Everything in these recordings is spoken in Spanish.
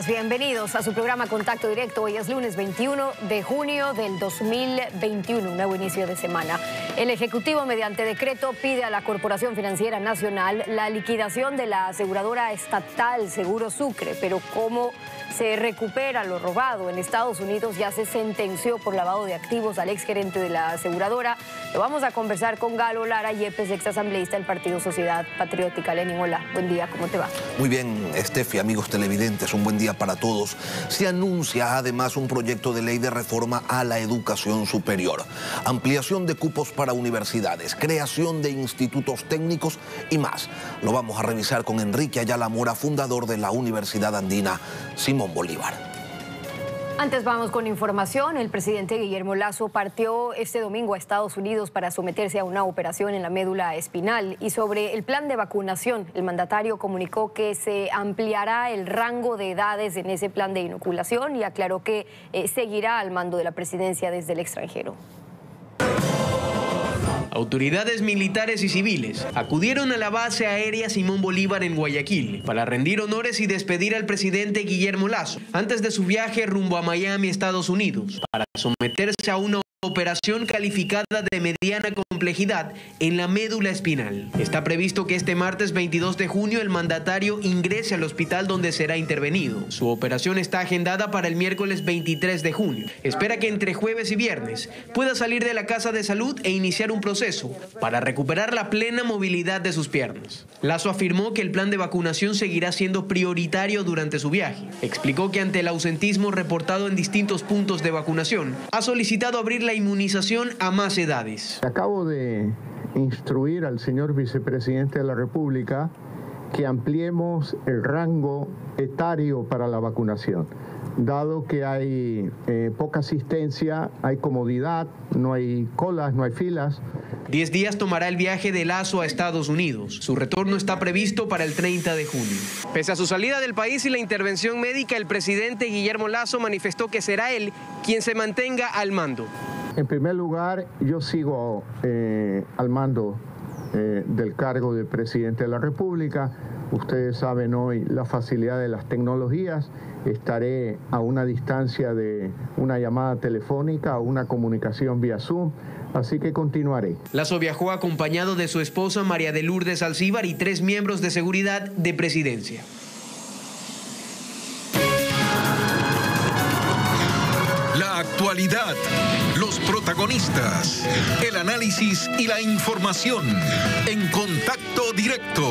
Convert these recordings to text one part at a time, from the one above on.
días, bienvenidos a su programa Contacto Directo. Hoy es lunes 21 de junio del 2021, un nuevo inicio de semana. El Ejecutivo, mediante decreto, pide a la Corporación Financiera Nacional la liquidación de la aseguradora estatal Seguro Sucre, pero ¿cómo se recupera lo robado? En Estados Unidos ya se sentenció por lavado de activos al exgerente de la aseguradora. Lo vamos a conversar con Galo Lara Yepes, exasambleísta del Partido Sociedad Patriótica. Lenin, hola, buen día, ¿cómo te va? Muy bien, Estefi, amigos televidentes, un buen día para todos. Se anuncia además un proyecto de ley de reforma a la educación superior, ampliación de cupos para universidades, creación de institutos técnicos y más. Lo vamos a revisar con Enrique Ayala Mora, fundador de la Universidad Andina Simón Bolívar. Antes vamos con información. El presidente Guillermo Lasso partió este domingo a Estados Unidos para someterse a una operación en la médula espinal. Y sobre el plan de vacunación, el mandatario comunicó que se ampliará el rango de edades en ese plan de inoculación y aclaró que seguirá al mando de la presidencia desde el extranjero. Autoridades militares y civiles acudieron a la base aérea Simón Bolívar en Guayaquil para rendir honores y despedir al presidente Guillermo Lasso antes de su viaje rumbo a Miami, Estados Unidos, para someterse a una operación calificada de mediana complejidad en la médula espinal. Está previsto que este martes 22 de junio el mandatario ingrese al hospital donde será intervenido. Su operación está agendada para el miércoles 23 de junio. Espera que entre jueves y viernes pueda salir de la casa de salud e iniciar un proceso para recuperar la plena movilidad de sus piernas. Lasso afirmó que el plan de vacunación seguirá siendo prioritario durante su viaje. Explicó que ante el ausentismo reportado en distintos puntos de vacunación, ha solicitado abrir la inmunización a más edades. Acabo de instruir al señor vicepresidente de la República que ampliemos el rango etario para la vacunación. Dado que hay poca asistencia, hay comodidad, no hay colas, no hay filas. 10 días tomará el viaje de Lasso a Estados Unidos. Su retorno está previsto para el 30 de junio. Pese a su salida del país y la intervención médica, el presidente Guillermo Lasso manifestó que será él quien se mantenga al mando. En primer lugar, yo sigo al mando del cargo de presidente de la República. Ustedes saben hoy la facilidad de las tecnologías. Estaré a una distancia de una llamada telefónica o una comunicación vía Zoom, así que continuaré. Lasso viajó acompañado de su esposa María de Lourdes Alcíbar y 3 miembros de seguridad de presidencia. La actualidad, los protagonistas, el análisis y la información en Contacto Directo.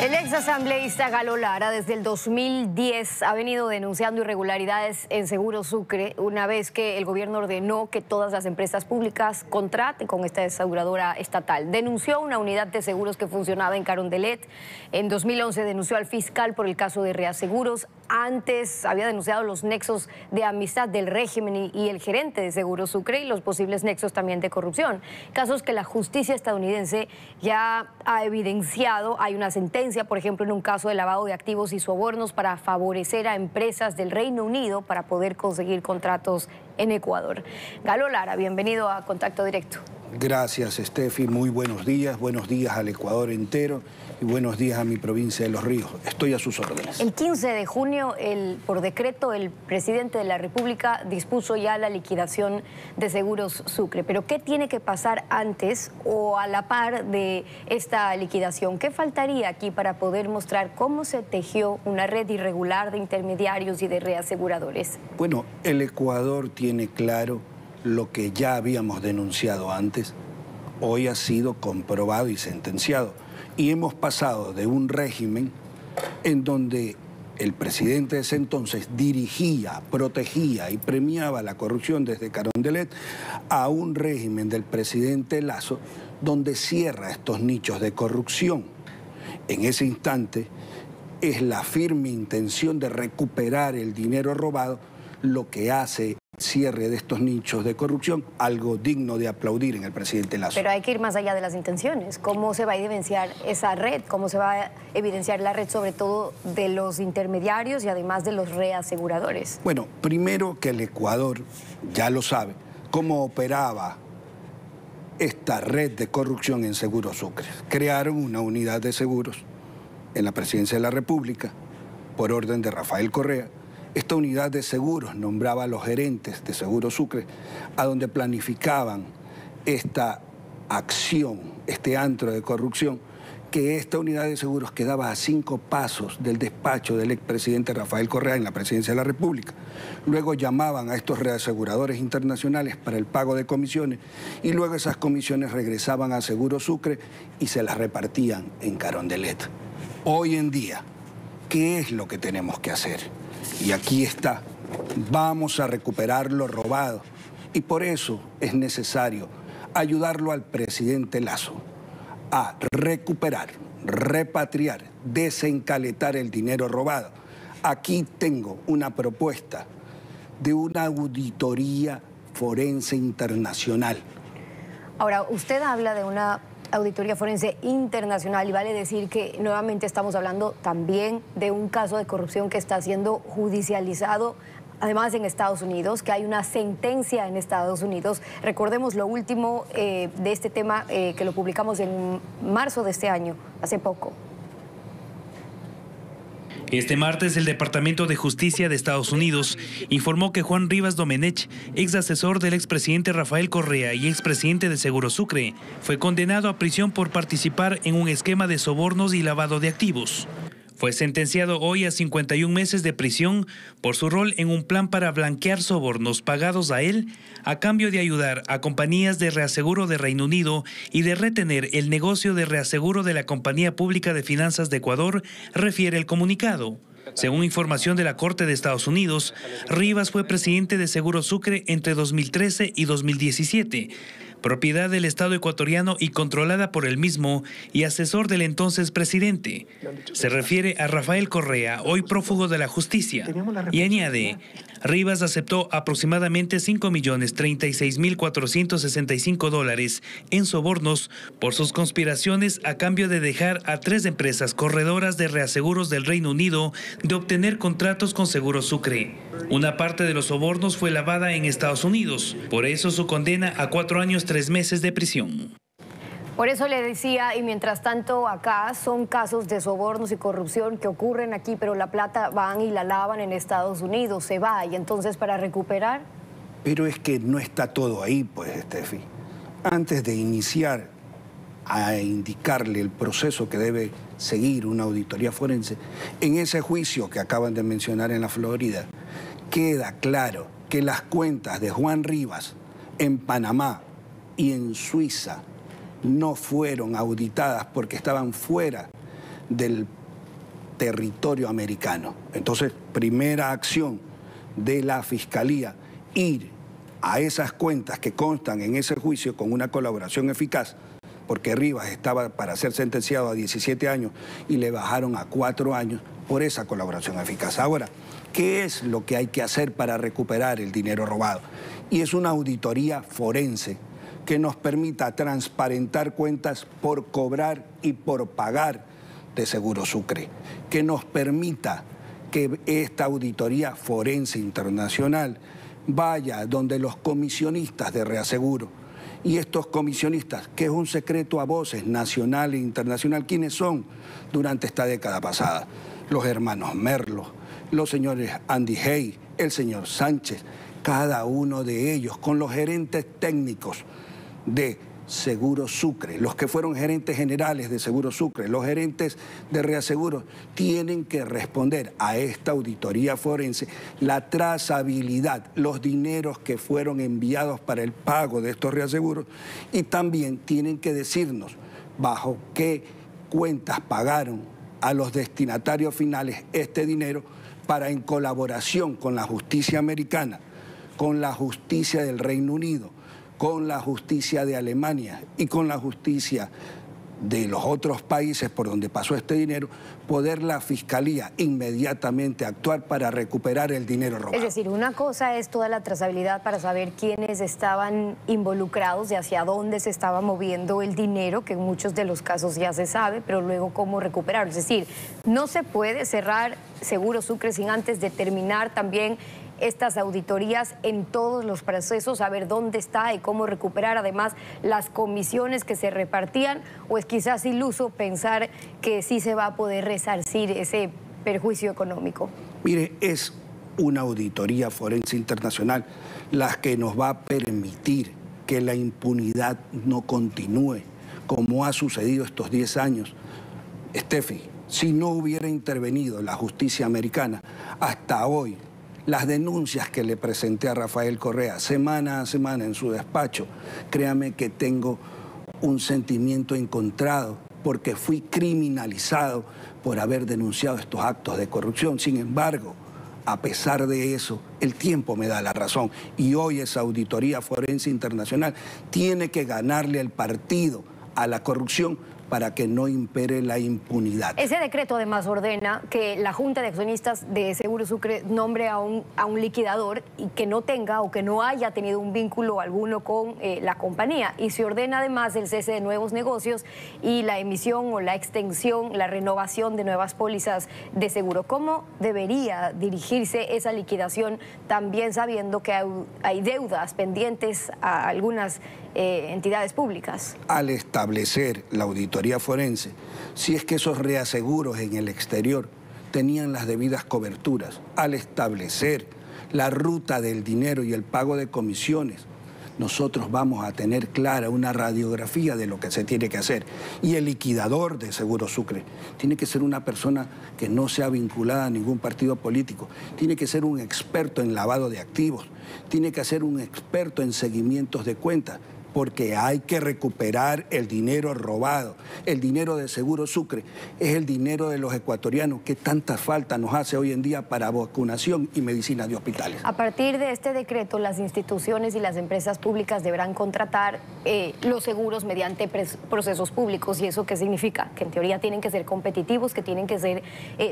El exasambleísta Galo Lara desde el 2010 ha venido denunciando irregularidades en Seguro Sucre una vez que el gobierno ordenó que todas las empresas públicas contraten con esta aseguradora estatal. Denunció una unidad de seguros que funcionaba en Carondelet. En 2011 denunció al fiscal por el caso de Reaseguros. Antes había denunciado los nexos de amistad del régimen y el gerente de Seguro Sucre y los posibles nexos también de corrupción. Casos que la justicia estadounidense ya ha evidenciado. Hay una sentencia, por ejemplo, en un caso de lavado de activos y sobornos para favorecer a empresas del Reino Unido para poder conseguir contratos en Ecuador. Galo Lara, bienvenido a Contacto Directo. Gracias, Estefi. Muy buenos días al Ecuador entero y buenos días a mi provincia de Los Ríos. Estoy a sus órdenes. El 15 de junio, por decreto, el presidente de la República dispuso ya la liquidación de Seguros Sucre. Pero ¿qué tiene que pasar antes o a la par de esta liquidación? ¿Qué faltaría aquí para poder mostrar cómo se tejió una red irregular de intermediarios y de reaseguradores? Bueno, el Ecuador tiene claro lo que ya habíamos denunciado antes. Hoy ha sido comprobado y sentenciado. Y hemos pasado de un régimen en donde el presidente de ese entonces dirigía, protegía y premiaba la corrupción desde Carondelet a un régimen del presidente Lasso donde cierra estos nichos de corrupción. En ese instante es la firme intención de recuperar el dinero robado lo que hace cierre de estos nichos de corrupción, algo digno de aplaudir en el presidente Lasso. Pero hay que ir más allá de las intenciones. ¿Cómo se va a evidenciar esa red? ¿Cómo se va a evidenciar la red, sobre todo de los intermediarios y además de los reaseguradores? Bueno, primero que el Ecuador ya lo sabe, cómo operaba esta red de corrupción en Seguros Sucre. Crearon una unidad de seguros en la Presidencia de la República, por orden de Rafael Correa. Esta unidad de seguros nombraba a los gerentes de Seguros Sucre, a donde planificaban esta acción, este antro de corrupción, que esta unidad de seguros quedaba a 5 pasos del despacho del expresidente Rafael Correa en la Presidencia de la República. Luego llamaban a estos reaseguradores internacionales para el pago de comisiones y luego esas comisiones regresaban a Seguros Sucre y se las repartían en Carondelet. Hoy en día, ¿qué es lo que tenemos que hacer? Y aquí está, vamos a recuperar lo robado y por eso es necesario ayudarlo al presidente Lasso a recuperar, repatriar, desencaletar el dinero robado. Aquí tengo una propuesta de una auditoría forense internacional. Ahora, usted habla de una auditoría forense internacional y vale decir que nuevamente estamos hablando también de un caso de corrupción que está siendo judicializado, además en Estados Unidos, que hay una sentencia en Estados Unidos. Recordemos lo último de este tema que lo publicamos en marzo de este año, hace poco. Este martes, el Departamento de Justicia de Estados Unidos informó que Juan Rivas Domenech, ex asesor del expresidente Rafael Correa y expresidente de Seguros Sucre, fue condenado a prisión por participar en un esquema de sobornos y lavado de activos. Fue sentenciado hoy a 51 meses de prisión por su rol en un plan para blanquear sobornos pagados a él a cambio de ayudar a compañías de reaseguro de Reino Unido y de retener el negocio de reaseguro de la Compañía Pública de Finanzas de Ecuador, refiere el comunicado. Según información de la Corte de Estados Unidos, Rivas fue presidente de Seguros Sucre entre 2013 y 2017, propiedad del Estado ecuatoriano y controlada por él mismo y asesor del entonces presidente. Se refiere a Rafael Correa, hoy prófugo de la justicia, y añade: Rivas aceptó aproximadamente $5.036.465 en sobornos por sus conspiraciones a cambio de dejar a 3 empresas corredoras de reaseguros del Reino Unido de obtener contratos con Seguros Sucre. Una parte de los sobornos fue lavada en Estados Unidos, por eso su condena a 4 años 3 meses de prisión. Por eso le decía, y mientras tanto acá son casos de sobornos y corrupción que ocurren aquí, pero la plata van y la lavan en Estados Unidos, se va, y entonces para recuperar... Pero es que no está todo ahí, pues, Estefi. Antes de iniciar a indicarle el proceso que debe seguir una auditoría forense, en ese juicio que acaban de mencionar en la Florida, queda claro que las cuentas de Juan Rivas en Panamá y en Suiza no fueron auditadas porque estaban fuera del territorio americano. Entonces, primera acción de la Fiscalía, ir a esas cuentas que constan en ese juicio con una colaboración eficaz, porque Rivas estaba para ser sentenciado a 17 años y le bajaron a 4 años por esa colaboración eficaz. Ahora, ¿qué es lo que hay que hacer para recuperar el dinero robado? Y es una auditoría forense que nos permita transparentar cuentas por cobrar y por pagar de Seguros Sucre, que nos permita que esta auditoría forense internacional vaya donde los comisionistas de reaseguro, y estos comisionistas, que es un secreto a voces nacional e internacional, ¿quiénes son durante esta década pasada? Los hermanos Merlo, los señores Andy Hay, el señor Sánchez, cada uno de ellos con los gerentes técnicos de Seguros Sucre, los que fueron gerentes generales de Seguros Sucre, los gerentes de reaseguros, tienen que responder a esta auditoría forense la trazabilidad, los dineros que fueron enviados para el pago de estos reaseguros, y también tienen que decirnos bajo qué cuentas pagaron a los destinatarios finales este dinero para, en colaboración con la justicia americana, con la justicia del Reino Unido, con la justicia de Alemania y con la justicia de los otros países por donde pasó este dinero, poder la Fiscalía inmediatamente actuar para recuperar el dinero robado. Es decir, una cosa es toda la trazabilidad para saber quiénes estaban involucrados y hacia dónde se estaba moviendo el dinero, que en muchos de los casos ya se sabe, pero luego cómo recuperarlo. Es decir, no se puede cerrar Seguros Sucre sin antes determinar también estas auditorías en todos los procesos, saber dónde está y cómo recuperar además las comisiones que se repartían, o es quizás iluso pensar que sí se va a poder resarcir ese perjuicio económico? Mire, es una auditoría forense internacional la que nos va a permitir que la impunidad no continúe como ha sucedido estos 10 años. Steffi, si no hubiera intervenido la justicia americana, hasta hoy, las denuncias que le presenté a Rafael Correa semana a semana en su despacho, créame que tengo un sentimiento encontrado porque fui criminalizado por haber denunciado estos actos de corrupción. Sin embargo, a pesar de eso, el tiempo me da la razón y hoy esa auditoría forense internacional tiene que ganarle el partido a la corrupción para que no impere la impunidad. Ese decreto además ordena que la Junta de Accionistas de Seguro Sucre nombre a un liquidador y que no tenga o que no haya tenido un vínculo alguno con la compañía. Y se ordena además el cese de nuevos negocios y la emisión o la extensión, la renovación de nuevas pólizas de seguro. ¿Cómo debería dirigirse esa liquidación, también sabiendo que hay deudas pendientes a algunas entidades públicas? Al establecer la auditoría forense, si es que esos reaseguros en el exterior tenían las debidas coberturas, al establecer la ruta del dinero y el pago de comisiones, nosotros vamos a tener clara una radiografía de lo que se tiene que hacer. Y el liquidador de Seguro Sucre tiene que ser una persona que no sea vinculada a ningún partido político, tiene que ser un experto en lavado de activos, tiene que ser un experto en seguimientos de cuentas, porque hay que recuperar el dinero robado. El dinero de Seguro Sucre es el dinero de los ecuatorianos que tanta falta nos hace hoy en día para vacunación y medicina de hospitales. A partir de este decreto, las instituciones y las empresas públicas deberán contratar los seguros mediante procesos públicos. ¿Y eso qué significa? Que en teoría tienen que ser competitivos, que tienen que ser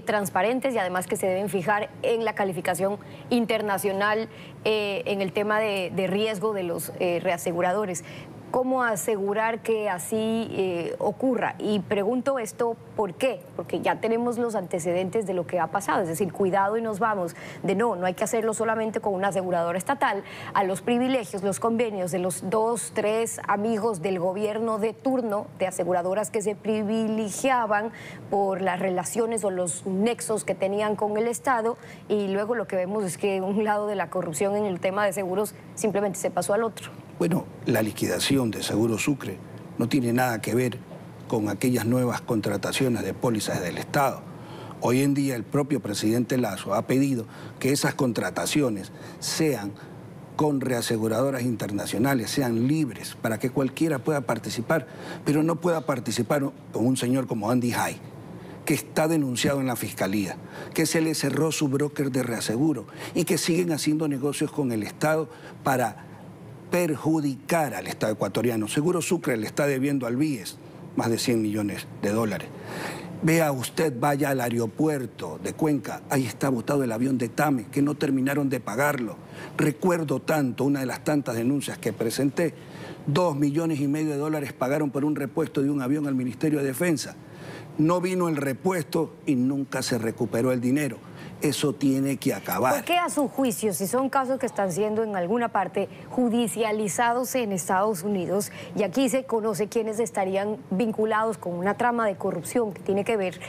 transparentes y además que se deben fijar en la calificación internacional en el tema de riesgo de los reaseguradores. ¿Cómo asegurar que así ocurra? Y pregunto esto, ¿por qué? Porque ya tenemos los antecedentes de lo que ha pasado, es decir, cuidado y nos vamos de no hay que hacerlo solamente con una aseguradora estatal, a los privilegios, los convenios de los 2, 3 amigos del gobierno de turno, de aseguradoras que se privilegiaban por las relaciones o los nexos que tenían con el Estado, y luego lo que vemos es que un lado de la corrupción en el tema de seguros simplemente se pasó al otro. Bueno, la liquidación de Seguro Sucre no tiene nada que ver con aquellas nuevas contrataciones de pólizas del Estado. Hoy en día el propio presidente Lasso ha pedido que esas contrataciones sean con reaseguradoras internacionales, sean libres, para que cualquiera pueda participar, pero no pueda participar con un señor como Andy Hay, que está denunciado en la Fiscalía, que se le cerró su broker de reaseguro y que siguen haciendo negocios con el Estado para perjudicar al Estado ecuatoriano. Seguro Sucre le está debiendo al BIES más de 100 millones de dólares. Vea usted, vaya al aeropuerto de Cuenca, ahí está botado el avión de TAME, que no terminaron de pagarlo. Recuerdo tanto, una de las tantas denuncias que presenté, 2,5 millones de dólares pagaron por un repuesto de un avión al Ministerio de Defensa. No vino el repuesto y nunca se recuperó el dinero. Eso tiene que acabar. ¿Por qué a su juicio, si son casos que están siendo en alguna parte judicializados en Estados Unidos, y aquí se conoce quiénes estarían vinculados con una trama de corrupción que tiene que ver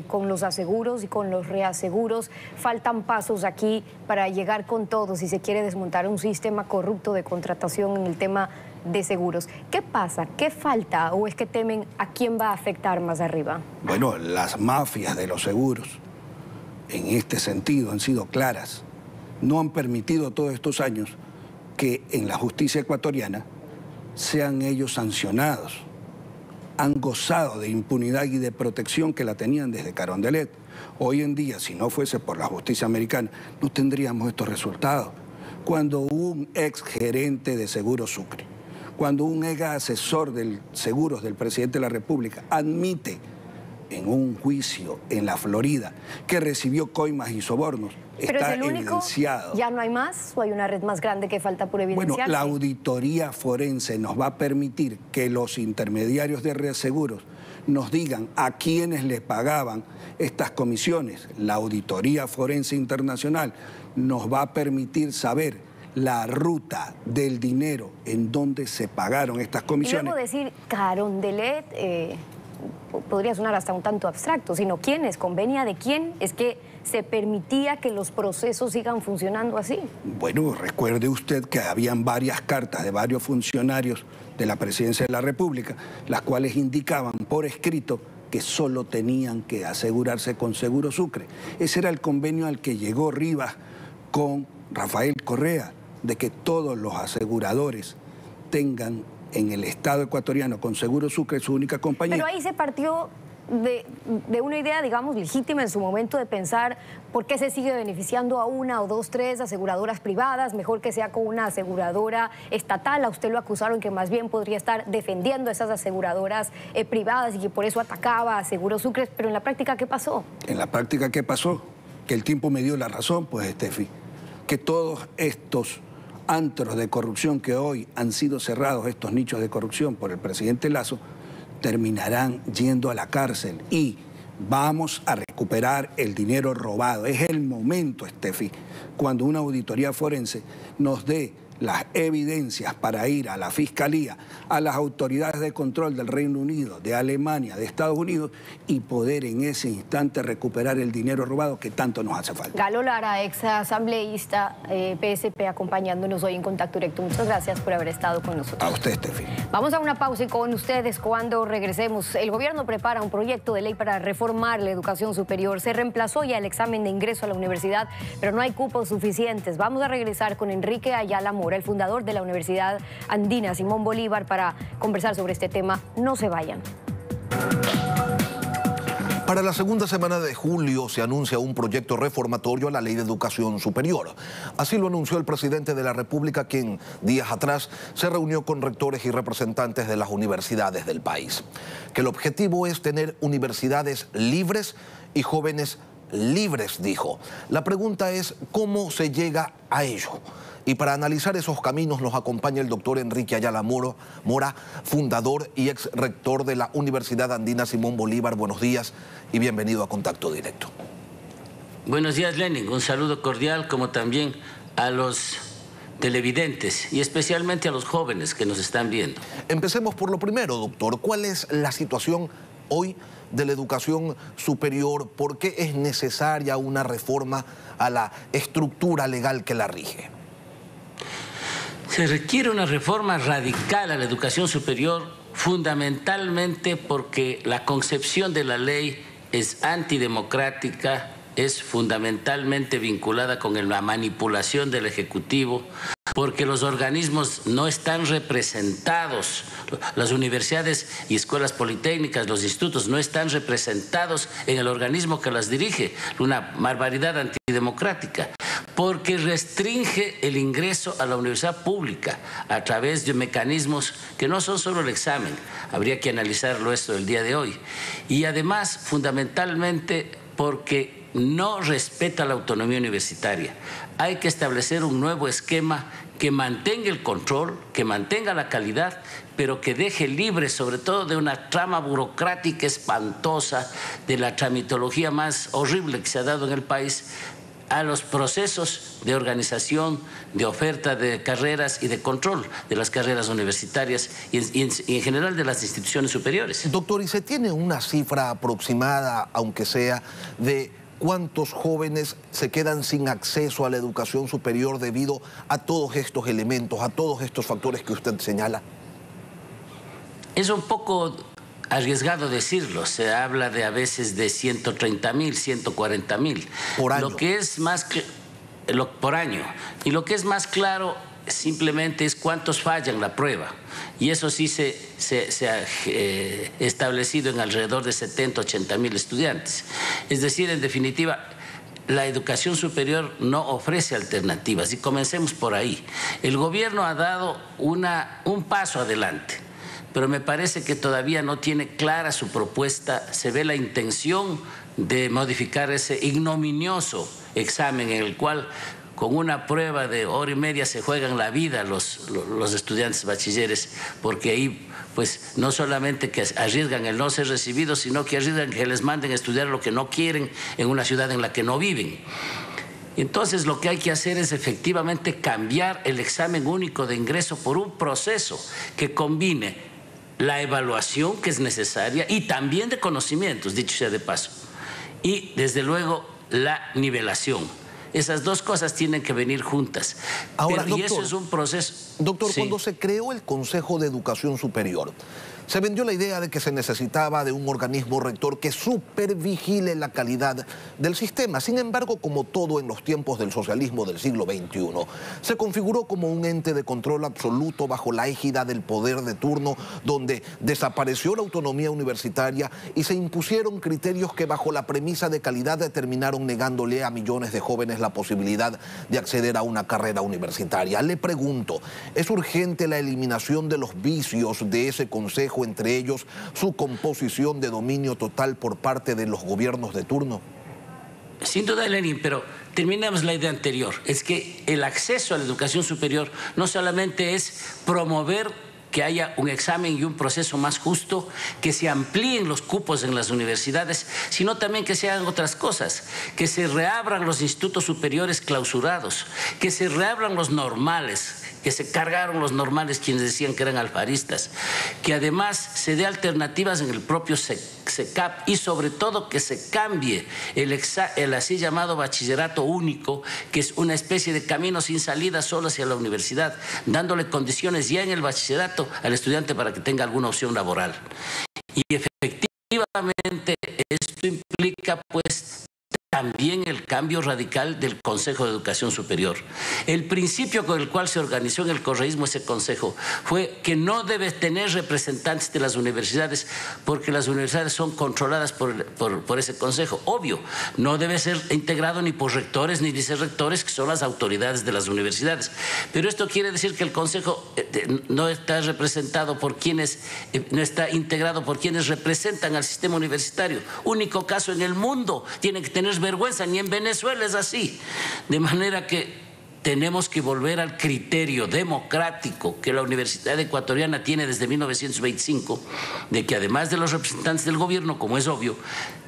con los aseguros y con los reaseguros, faltan pasos aquí para llegar con todo si se quiere desmontar un sistema corrupto de contratación en el tema de seguros? ¿Qué pasa? ¿Qué falta? ¿O es que temen a quién va a afectar más arriba? Bueno, las mafias de los seguros en este sentido han sido claras. No han permitido todos estos años que en la justicia ecuatoriana sean ellos sancionados. Han gozado de impunidad y de protección que la tenían desde Carondelet. Hoy en día, si no fuese por la justicia americana, no tendríamos estos resultados. Cuando un ex gerente de Seguro Sucre, cuando un ex asesor de seguros del presidente de la República admite en un juicio en la Florida que recibió coimas y sobornos, ¿pero está es el único? evidenciado. ¿Ya no hay más o hay una red más grande que falta por evidenciarse? Bueno, la auditoría forense nos va a permitir que los intermediarios de reaseguros nos digan a quiénes les pagaban estas comisiones. La auditoría forense internacional nos va a permitir saber la ruta del dinero en donde se pagaron estas comisiones. Y luego decir Carondelet podría sonar hasta un tanto abstracto, sino quién es, convenia de quién es que se permitía que los procesos sigan funcionando así. Bueno, recuerde usted que habían varias cartas de varios funcionarios de la Presidencia de la República, las cuales indicaban por escrito que solo tenían que asegurarse con Seguro Sucre. Ese era el convenio al que llegó Rivas con Rafael Correa, de que todos los aseguradores tengan en el Estado ecuatoriano con Seguro Sucre su única compañía. Pero ahí se partió de una idea, digamos, legítima en su momento de pensar por qué se sigue beneficiando a una o dos, tres aseguradoras privadas, mejor que sea con una aseguradora estatal. A usted lo acusaron que más bien podría estar defendiendo a esas aseguradoras privadas y que por eso atacaba a Seguro Sucre, pero en la práctica, ¿qué pasó? En la práctica, ¿qué pasó? Que el tiempo me dio la razón, pues, Steffi, que todos estos antros de corrupción que hoy han sido cerrados, estos nichos de corrupción por el presidente Lasso, terminarán yendo a la cárcel y vamos a recuperar el dinero robado. Es el momento, Steffi, cuando una auditoría forense nos dé las evidencias para ir a la Fiscalía, a las autoridades de control del Reino Unido, de Alemania, de Estados Unidos y poder en ese instante recuperar el dinero robado que tanto nos hace falta. Galo Lara, ex asambleísta PSP, acompañándonos hoy en Contacto Directo. Muchas gracias por haber estado con nosotros. A usted, Steffi. Vamos a una pausa y con ustedes cuando regresemos. El gobierno prepara un proyecto de ley para reformar la educación superior. Se reemplazó ya el examen de ingreso a la universidad, pero no hay cupos suficientes. Vamos a regresar con Enrique Ayala Mora, el fundador de la Universidad Andina Simón Bolívar, para conversar sobre este tema. No se vayan. Para la segunda semana de julio se anuncia un proyecto reformatorio a la Ley de Educación Superior. Así lo anunció el presidente de la República, quien días atrás se reunió con rectores y representantes de las universidades del país. Que el objetivo es tener universidades libres y jóvenes libres, dijo. La pregunta es cómo se llega a ello. Y para analizar esos caminos nos acompaña el doctor Enrique Ayala Mora, fundador y ex rector de la Universidad Andina Simón Bolívar. Buenos días y bienvenido a Contacto Directo. Buenos días, Lenin. Un saludo cordial, como también a los televidentes y especialmente a los jóvenes que nos están viendo. Empecemos por lo primero, doctor. ¿Cuál es la situación hoy de la educación superior? ¿Por qué es necesaria una reforma a la estructura legal que la rige? Se requiere una reforma radical a la educación superior, fundamentalmente porque la concepción de la ley es antidemocrática, es fundamentalmente vinculada con la manipulación del Ejecutivo, porque los organismos no están representados, las universidades y escuelas politécnicas, los institutos no están representados en el organismo que las dirige, una barbaridad antidemocrática, porque restringe el ingreso a la universidad pública a través de mecanismos que no son solo el examen, habría que analizarlo esto el día de hoy, y además fundamentalmente porque no respeta la autonomía universitaria. Hay que establecer un nuevo esquema que mantenga el control, que mantenga la calidad, pero que deje libre sobre todo de una trama burocrática espantosa, de la tramitología más horrible que se ha dado en el país, a los procesos de organización, de oferta de carreras y de control de las carreras universitarias y en general de las instituciones superiores. Doctor, ¿y se tiene una cifra aproximada, aunque sea, de cuántos jóvenes se quedan sin acceso a la educación superior debido a todos estos elementos, a todos estos factores que usted señala? Es un poco arriesgado decirlo, se habla de a veces de 130.000, 140.000. Por año. Lo que es más por año. Y lo que es más claro simplemente es cuántos fallan la prueba. Y eso sí se ha establecido en alrededor de 70, 80.000 estudiantes. Es decir, en definitiva, la educación superior no ofrece alternativas. Y comencemos por ahí. El gobierno ha dado un paso adelante, pero me parece que todavía no tiene clara su propuesta. Se ve la intención de modificar ese ignominioso examen en el cual con una prueba de hora y media se juegan la vida los estudiantes bachilleres, porque ahí pues no solamente que arriesgan el no ser recibidos, sino que arriesgan que les manden a estudiar lo que no quieren en una ciudad en la que no viven. Entonces lo que hay que hacer es efectivamente cambiar el examen único de ingreso por un proceso que combine la evaluación que es necesaria y también de conocimientos, dicho sea de paso, y desde luego la nivelación. Esas dos cosas tienen que venir juntas. Ahora, y eso es un proceso. Doctor, sí. Cuando se creó el Consejo de Educación Superior, se vendió la idea de que se necesitaba de un organismo rector que supervigile la calidad del sistema. Sin embargo, como todo en los tiempos del socialismo del siglo XXI, se configuró como un ente de control absoluto bajo la égida del poder de turno, donde desapareció la autonomía universitaria y se impusieron criterios que bajo la premisa de calidad terminaron negándole a millones de jóvenes la posibilidad de acceder a una carrera universitaria. Le pregunto, ¿es urgente la eliminación de los vicios de ese consejo, entre ellos su composición de dominio total por parte de los gobiernos de turno? Sin duda, Lenin, pero terminemos la idea anterior. Es que el acceso a la educación superior no solamente es promover que haya un examen y un proceso más justo, que se amplíen los cupos en las universidades, sino también que se hagan otras cosas, que se reabran los institutos superiores clausurados, que se reabran los normales, que se cargaron los normales quienes decían que eran alfaristas, que además se dé alternativas en el propio SECAP y sobre todo que se cambie el así llamado bachillerato único, que es una especie de camino sin salida solo hacia la universidad, dándole condiciones ya en el bachillerato al estudiante para que tenga alguna opción laboral. Y efectivamente esto implica pues también el cambio radical del Consejo de Educación Superior. El principio con el cual se organizó en el correísmo ese consejo fue que no debe tener representantes de las universidades porque las universidades son controladas por ese consejo. Obvio, no debe ser integrado ni por rectores ni vicerrectores, que son las autoridades de las universidades. Pero esto quiere decir que el consejo no está representado por quienes, no está integrado por quienes representan al sistema universitario. Único caso en el mundo. Tiene que tener vergüenza, ni en Venezuela es así. De manera que tenemos que volver al criterio democrático que la Universidad Ecuatoriana tiene desde 1925, de que además de los representantes del gobierno, como es obvio,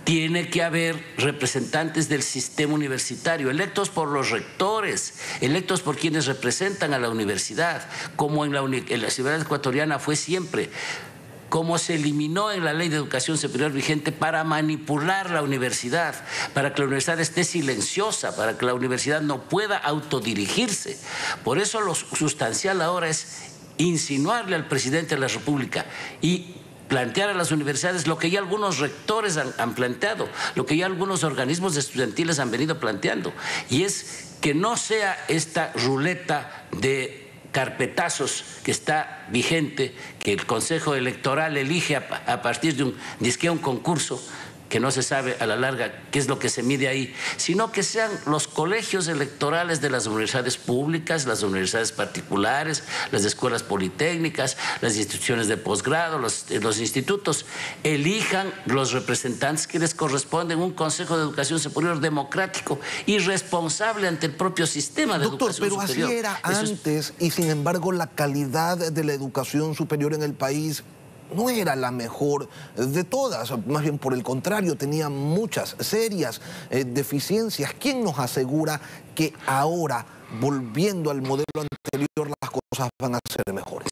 tiene que haber representantes del sistema universitario, electos por los rectores, electos por quienes representan a la universidad, como en la Universidad Ecuatoriana fue siempre. Como se eliminó en la Ley de Educación Superior vigente para manipular la universidad, para que la universidad esté silenciosa, para que la universidad no pueda autodirigirse. Por eso lo sustancial ahora es insinuarle al presidente de la República y plantear a las universidades lo que ya algunos rectores han planteado, lo que ya algunos organismos estudiantiles han venido planteando, y es que no sea esta ruleta de carpetazos que está vigente, que el Consejo Electoral elige a partir de un concurso, que no se sabe a la larga qué es lo que se mide ahí, sino que sean los colegios electorales de las universidades públicas, las universidades particulares, las escuelas politécnicas, las instituciones de posgrado, los institutos, elijan los representantes que les corresponden, un Consejo de Educación Superior democrático y responsable ante el propio sistema de educación superior. Doctor, pero así era antes y sin embargo la calidad de la educación superior en el país no era la mejor de todas, más bien por el contrario, tenía muchas serias deficiencias. ¿Quién nos asegura que ahora, volviendo al modelo anterior, las cosas van a ser mejores?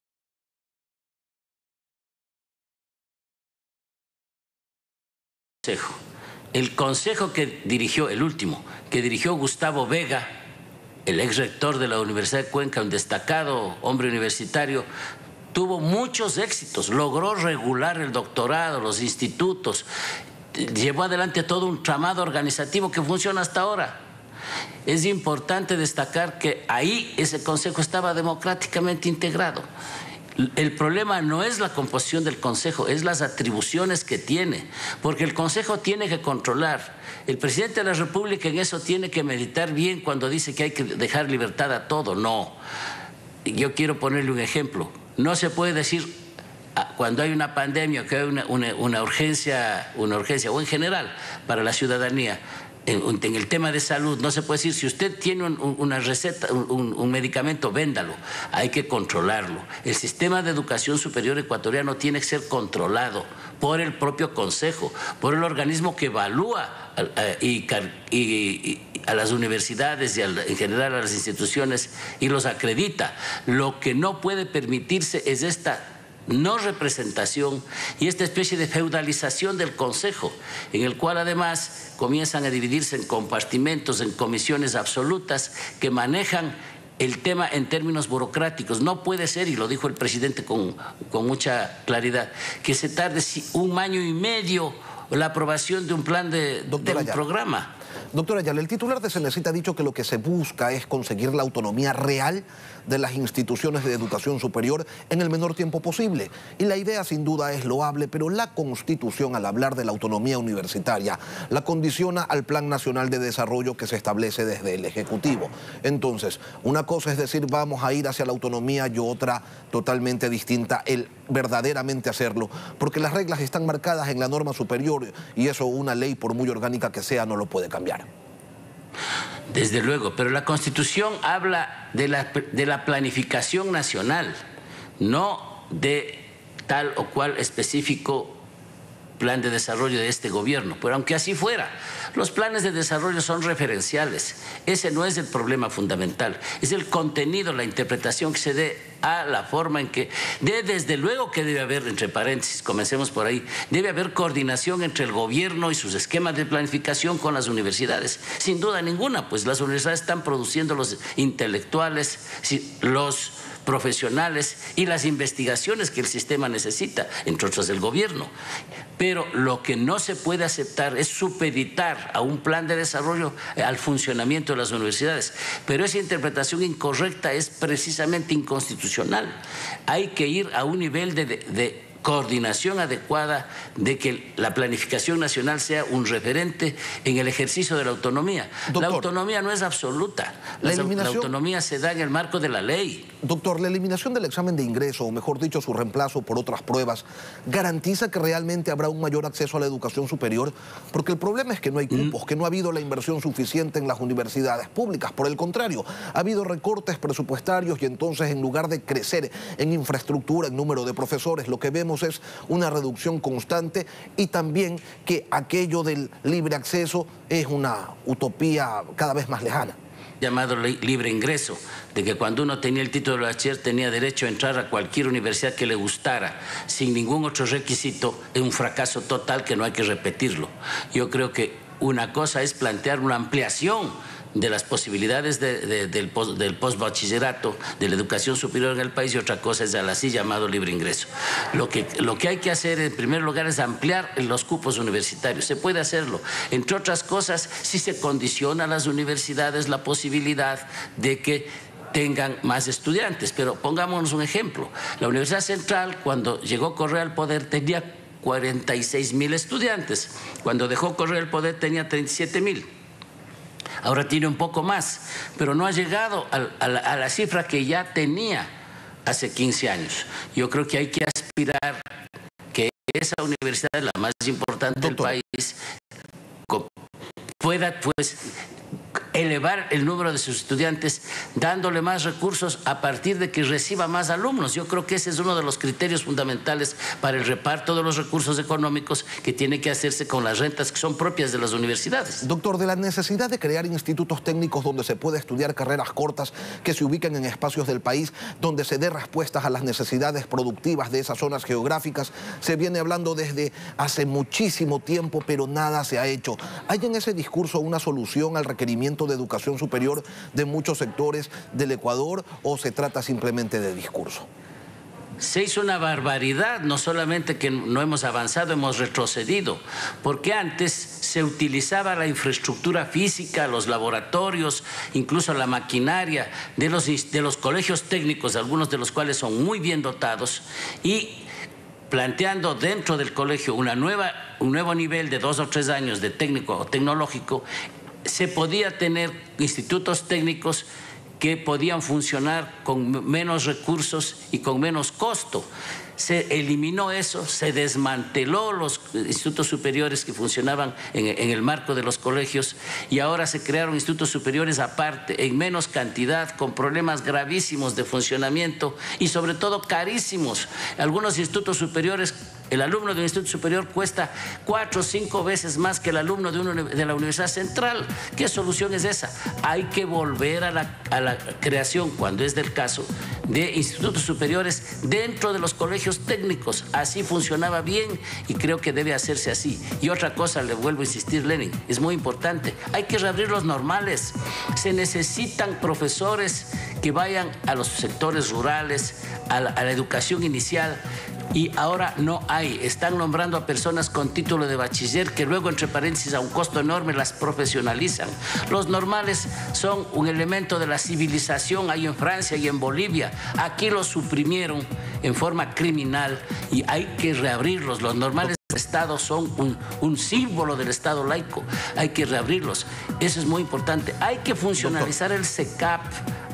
El consejo que dirigió, el último, que dirigió Gustavo Vega, el ex rector de la Universidad de Cuenca, un destacado hombre universitario, tuvo muchos éxitos, logró regular el doctorado, los institutos, llevó adelante todo un tramado organizativo que funciona hasta ahora. Es importante destacar que ahí ese consejo estaba democráticamente integrado. El problema no es la composición del consejo, es las atribuciones que tiene, porque el consejo tiene que controlar. El presidente de la República en eso tiene que meditar bien cuando dice que hay que dejar libertad a todo. No. Yo quiero ponerle un ejemplo. No se puede decir cuando hay una pandemia, que hay una urgencia o en general para la ciudadanía, en el tema de salud, no se puede decir, si usted tiene una receta, un medicamento, véndalo. Hay que controlarlo. El sistema de educación superior ecuatoriano tiene que ser controlado por el propio consejo, por el organismo que evalúa y a las universidades y en general a las instituciones y los acredita. Lo que no puede permitirse es esta no representación y esta especie de feudalización del Consejo, en el cual además comienzan a dividirse en compartimentos, en comisiones absolutas que manejan el tema en términos burocráticos. No puede ser, y lo dijo el presidente con mucha claridad, que se tarde 1 año y medio la aprobación de un plan de un programa. Doctora Ayala, el titular de Cenecit ha dicho que lo que se busca es conseguir la autonomía real de las instituciones de educación superior en el menor tiempo posible. Y la idea sin duda es loable, pero la Constitución, al hablar de la autonomía universitaria, la condiciona al Plan Nacional de Desarrollo que se establece desde el Ejecutivo. Entonces, una cosa es decir vamos a ir hacia la autonomía y otra totalmente distinta, el verdaderamente hacerlo, porque las reglas están marcadas en la norma superior y eso una ley, por muy orgánica que sea, no lo puede cambiar. Desde luego, pero la Constitución habla de la planificación nacional, no de tal o cual específico plan de desarrollo de este gobierno. Pero aunque así fuera, los planes de desarrollo son referenciales. Ese no es el problema fundamental, es el contenido, la interpretación que se dé a la forma en que, desde luego que debe haber, entre paréntesis, comencemos por ahí, debe haber coordinación entre el gobierno y sus esquemas de planificación con las universidades. Sin duda ninguna, pues las universidades están produciendo los intelectuales, los profesionales y las investigaciones que el sistema necesita, entre otras el gobierno. Pero lo que no se puede aceptar es supeditar a un plan de desarrollo al funcionamiento de las universidades. Pero esa interpretación incorrecta es precisamente inconstitucional. Hay que ir a un nivel de coordinación adecuada, de que la planificación nacional sea un referente en el ejercicio de la autonomía. Doctor, la autonomía no es absoluta, la autonomía se da en el marco de la ley. Doctor, la eliminación del examen de ingreso, o mejor dicho, su reemplazo por otras pruebas, ¿garantiza que realmente habrá un mayor acceso a la educación superior? Porque el problema es que no hay cupos, que no ha habido la inversión suficiente en las universidades públicas. Por el contrario, ha habido recortes presupuestarios y entonces en lugar de crecer en infraestructura, en número de profesores, lo que vemos es una reducción constante y también que aquello del libre acceso es una utopía cada vez más lejana. Llamado libre ingreso, de que cuando uno tenía el título de bachiller tenía derecho a entrar a cualquier universidad que le gustara, sin ningún otro requisito, es un fracaso total que no hay que repetirlo. Yo creo que una cosa es plantear una ampliación de las posibilidades del postbachillerato, de la educación superior en el país, y otra cosa es el así llamado libre ingreso. Lo que hay que hacer en primer lugar es ampliar los cupos universitarios. Se puede hacerlo. Entre otras cosas, si se condiciona a las universidades la posibilidad de que tengan más estudiantes. Pero pongámonos un ejemplo. La Universidad Central, cuando llegó Correa al poder, tenía 46.000 estudiantes. Cuando dejó Correa al poder tenía 37.000. Ahora tiene un poco más, pero no ha llegado a la cifra que ya tenía hace 15 años. Yo creo que hay que aspirar que esa universidad, la más importante del país, pueda pues elevar el número de sus estudiantes, dándole más recursos a partir de que reciba más alumnos. Yo creo que ese es uno de los criterios fundamentales para el reparto de los recursos económicos que tiene que hacerse con las rentas que son propias de las universidades. Doctor, de la necesidad de crear institutos técnicos donde se pueda estudiar carreras cortas que se ubiquen en espacios del país, donde se dé respuestas a las necesidades productivas de esas zonas geográficas, se viene hablando desde hace muchísimo tiempo, pero nada se ha hecho. ¿Hay en ese discurso una solución al requerimiento de educación superior de muchos sectores del Ecuador o se trata simplemente de discurso? Se hizo una barbaridad, no solamente que no hemos avanzado, hemos retrocedido, porque antes se utilizaba la infraestructura física, los laboratorios, incluso la maquinaria de los colegios técnicos, algunos de los cuales son muy bien dotados, y planteando dentro del colegio un nuevo nivel de 2 o 3 años de técnico o tecnológico, se podía tener institutos técnicos que podían funcionar con menos recursos y con menos costo. Se eliminó eso, se desmanteló los institutos superiores que funcionaban en el marco de los colegios y ahora se crearon institutos superiores aparte, en menos cantidad, con problemas gravísimos de funcionamiento y sobre todo carísimos. Algunos institutos superiores El alumno de un instituto superior cuesta 4 o 5 veces más que el alumno de la Universidad Central. ¿Qué solución es esa? Hay que volver a la creación, cuando es del caso, de institutos superiores dentro de los colegios técnicos. Así funcionaba bien y creo que debe hacerse así. Y otra cosa, le vuelvo a insistir, Lenin, es muy importante. Hay que reabrir los normales. Se necesitan profesores que vayan a los sectores rurales, a la educación inicial. Y ahora no hay. Están nombrando a personas con título de bachiller que luego, entre paréntesis, a un costo enorme las profesionalizan. Los normales son un elemento de la civilización ahí en Francia y en Bolivia. Aquí los suprimieron en forma criminal y hay que reabrirlos. Los normales del Estado son un símbolo del Estado laico. Hay que reabrirlos. Eso es muy importante. Hay que funcionalizar el SECAP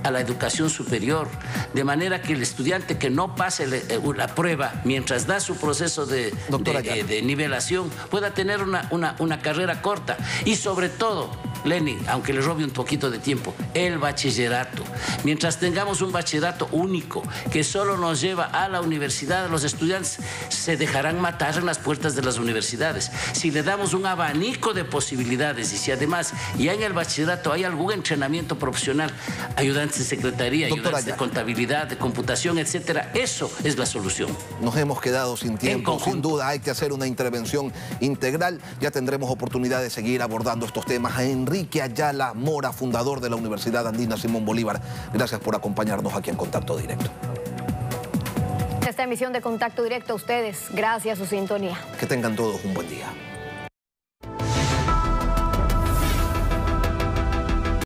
a la educación superior, de manera que el estudiante que no pase la prueba mientras da su proceso de nivelación pueda tener una carrera corta. Y sobre todo, Lenin, aunque le robe un poquito de tiempo, el bachillerato. Mientras tengamos un bachillerato único que solo nos lleva a la universidad, los estudiantes se dejarán matar en las puertas de las universidades. Si le damos un abanico de posibilidades y si además ya en el bachillerato hay algún entrenamiento profesional, ayudantes de secretaría, ayudantes de contabilidad, de computación, etcétera, eso es la solución. Nos hemos quedado sin tiempo, sin duda hay que hacer una intervención integral. Ya tendremos oportunidad de seguir abordando estos temas. A Enrique Ayala Mora, fundador de la Universidad Andina Simón Bolívar, gracias por acompañarnos aquí en Contacto Directo. Esta emisión de Contacto Directo a ustedes, gracias a su sintonía. Que tengan todos un buen día.